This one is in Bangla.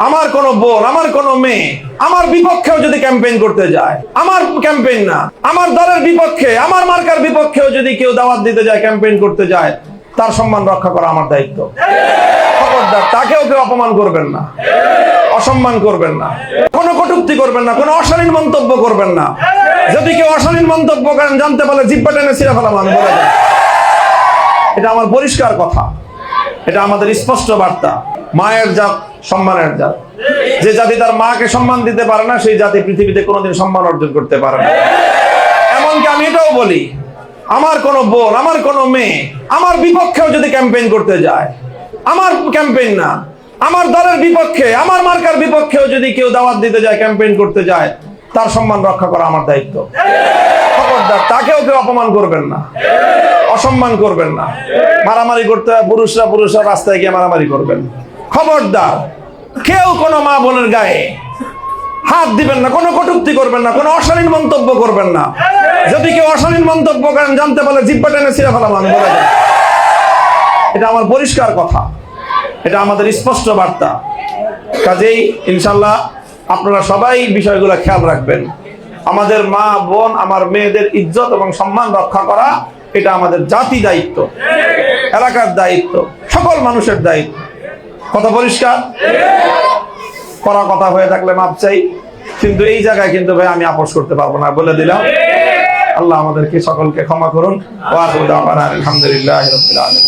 আমার কোন বোন, আমার কোন মেয়ে আমার বিপক্ষেও যদি ক্যাম্পেইন করতে যায়, আমার ক্যাম্পেইন না, আমার দলের বিপক্ষে, আমার মার্কার বিপক্ষেও যদি কেউ দাওয়াত দিতে যায়, ক্যাম্পেইন করতে যায়, তার সম্মান রক্ষা করা আমার দায়িত্ব। খবরদার, তাকেও কেউ অপমান করবেন না, অসম্মান করবেন না, কোনো কটূক্তি করবেন না, কোনো অশালীন মন্তব্য করবেন না। যদি কেউ অশালীন মন্তব্য করেন, জানতে পারলে জিহ্বা টেনে ছিঁড়ে ফেলাম আমি, বলে দেব। এটা আমার পরিষ্কার কথা, এটা আমাদের স্পষ্ট বার্তা। মায়ের জাত সম্মানের জাত। যে জাতি তার মাকে সম্মান দিতে পারে না, সেই জাতি পৃথিবীতে কোনোদিন সম্মান অর্জন করতে পারে না। এমনকি আমি এটাও বলি, আমার কোন বোন, আমার কোন মেয়ে আমার বিপক্ষেও যদি ক্যাম্পেইন করতে যায়, আমার ক্যাম্পেইন না, আমার দলের বিপক্ষে, আমার মার্কার বিপক্ষেও যদি কেউ দাওয়াত দিতে যায়, ক্যাম্পেইন করতে যায়, তার সম্মান রক্ষা করা আমার দায়িত্ব। খবরদার, তাকেও কেউ অপমান করবেন না, অসম্মান করবেন না। মারামারি করতে হয়, পুরুষরা রাস্তায় গিয়ে মারামারি করবেন। খবরদার, কেউ কোনো মা বোনের গায়ে হাত দিবেন না, কোনো কটূক্তি করবেন না, কোনো অশালীন মন্তব্য করবেন না। যদি কেউ অশালীন মন্তব্য করেন, জানতে পারলে জিহ্বা টেনে ছিঁড়ে ফেলাম আমি, বলে দেব। এটা আমার পরিষ্কার কথা, এটা আমাদের স্পষ্ট বার্তা। কাজেই ইনশাল্লাহ আপনারা সবাই বিষয়গুলো খেয়াল রাখবেন। আমাদের মা বোন, আমার মেয়েদের ইজ্জত এবং সম্মান রক্ষা করা, এটা আমাদের জাতি দায়িত্ব, এলাকার দায়িত্ব, সকল মানুষের দায়িত্ব। কথা পরিষ্কার? করা কথা হয়ে থাকলে মাপ চাই, কিন্তু এই জায়গায় কিন্তু ভাই আমি আপোষ করতে পারবো না, বলে দিলাম। আল্লাহ আমাদেরকে সকলকে ক্ষমা করুন। ওয়া আখিরু দাওয়ানা আলহামদুলিল্লাহি রাব্বিল আলামিন।